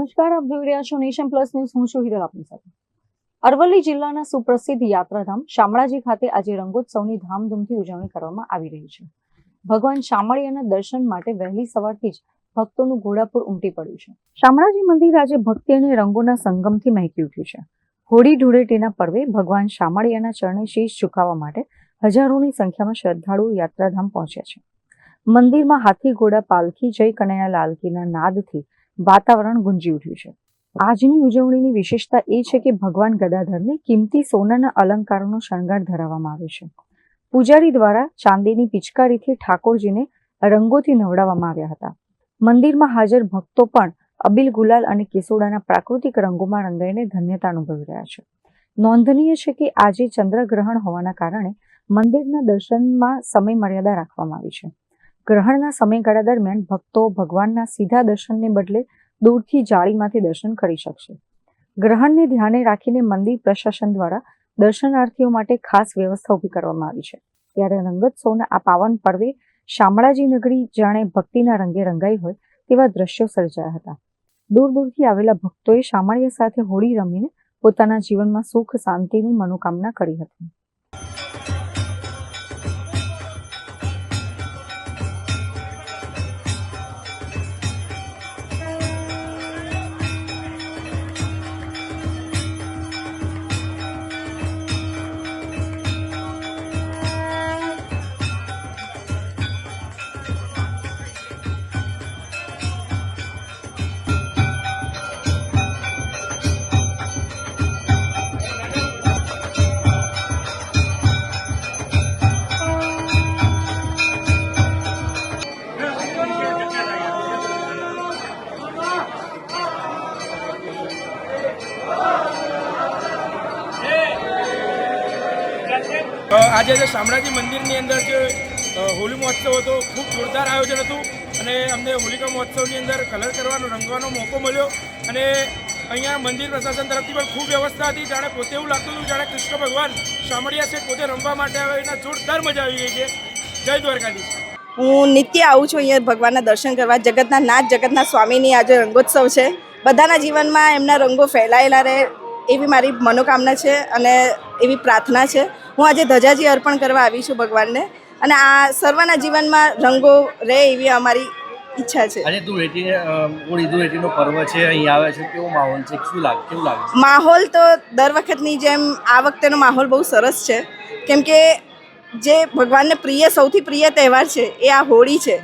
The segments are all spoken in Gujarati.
નમસ્કાર, આપ જોઈ રહ્યા છો નેશન પ્લસ ન્યૂઝ. હું છું હિરલ આપની સાથે. અરવલ્લી જિલ્લાના સુપ્રસિદ્ધ યાત્રાધામ શામળાજી ખાતે આજે રંગોત્સવની ધામધૂમથી ઉજવણી કરવામાં આવી રહી છે. ભગવાન શામળિયાના દર્શન માટે વહેલી સવારથી જ ભક્તોનું ઘોડાપુર ઉમટી પડ્યું છે. શામળાજી મંદિર આજે ભક્તિ અને રંગોના સંગમથી મહેકી ઉઠ્યું છે. હોળી ધૂળેટીના પર્વે ભગવાન શામળિયાના ચરણે શીશ ઝુકાવવા માટે હજારોની સંખ્યામાં શ્રદ્ધાળુઓ યાત્રાધામ પહોંચ્યા છે. મંદિરમાં હાથી ઘોડા પાલખી જય કનૈયા લાલકીના નાદથી વાતાવરણ ગુંજી ઉઠ્યું છે. આજની ઉજવણીની વિશેષતા એ છે કે ભગવાન ગદાધરને કિંમતી સોનાના અલંકારોનો શણગાર ધરાવવામાં આવ્યો છે. પૂજારી દ્વારા ચાંદીની પિચકારીથી ઠાકોરજીને રંગોથી નવડાવવામાં આવ્યા હતા. મંદિરમાં હાજર ભક્તો પણ અબીલ ગુલાલ અને કેસોડાના પ્રાકૃતિક રંગોમાં રંગાઈને ધન્યતા અનુભવી રહ્યા છે. નોંધનીય છે કે આજે ચંદ્રગ્રહણ હોવાના કારણે મંદિરના દર્શનમાં સમય મર્યાદા રાખવામાં આવી છે. ગ્રહણના સમયગાળા દરમિયાન ભક્તો ભગવાનના સીધા દર્શનને બદલે દૂરથી જાળીમાંથી દર્શન કરી શકશે. ગ્રહણને ધ્યાને રાખીને મંદિર પ્રશાસન દ્વારા દર્શનાર્થીઓ માટે ખાસ વ્યવસ્થા ઊભી કરવામાં આવી છે. ત્યારે રંગોત્સવના આ પાવન પર્વે શામળાજી નગરી જાણે ભક્તિના રંગે રંગાઈ હોય તેવા દ્રશ્યો સર્જાયા હતા. દૂર દૂરથી આવેલા ભક્તોએ શામળિયા સાથે હોળી રમીને પોતાના જીવનમાં સુખ શાંતિની મનોકામના કરી હતી. આજે જે શામળાજી મંદિરની અંદર જે હોળી મહોત્સવ હતો, ખૂબ જોરદાર આયોજન હતું અને અમને હોલિકા મહોત્સવની અંદર કલર કરવાનો રંગવાનો મોકો મળ્યો અને અહીંયા મંદિર પ્રશાસન તરફથી પણ ખૂબ વ્યવસ્થા હતી. જાણે પોતે એવું લાગતું હતું જાણે કૃષ્ણ ભગવાન શામળિયા છે પોતે રમવા માટે આવે એના જોરદાર મજા આવી ગઈ છે. જય દ્વારકાધીશ. હું નિત્ય આવું છું અહીંયા ભગવાનના દર્શન કરવા. જગતના નાથ જગતના સ્વામીની આજે રંગોત્સવ છે. બધાના જીવનમાં એમના રંગો ફેલાયેલા રહે એવી મારી મનોકામના છે અને એવી પ્રાર્થના છે. હું આજે ધજાજી અર્પણ કરવા આવી છું ભગવાનને અને આ સર્વના જીવનમાં રંગો રહે એવી અમારી ઈચ્છા છે. આજે ધૂળેટીનો પર્વ છે, અહીં આવે છે, કેવો માહોલ છે, કેવું લાગે? માહોલ તો દર વખતની જેમ આ વખતેનો માહોલ બહુ સરસ છે, કેમ કે જે ભગવાનને પ્રિય સૌથી પ્રિય તહેવાર છે એ આ હોળી છે.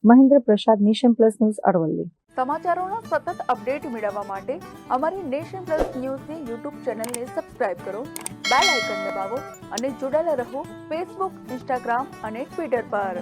મહેન્દ્ર પ્રસાદ, નેશન પ્લસ ન્યૂઝ, અરવલ્લી. સમાચારોના સતત અપડેટ મેળવવા માટે અમારી નેશન પ્લસ ન્યૂઝની યુટ્યુબ ચેનલને સબસ્ક્રાઇબ કરો, બેલ આઇકન દબાવો અને જોડાયેલા રહો ફેસબુક, ઇન્સ્ટાગ્રામ અને ટ્વિટર પર.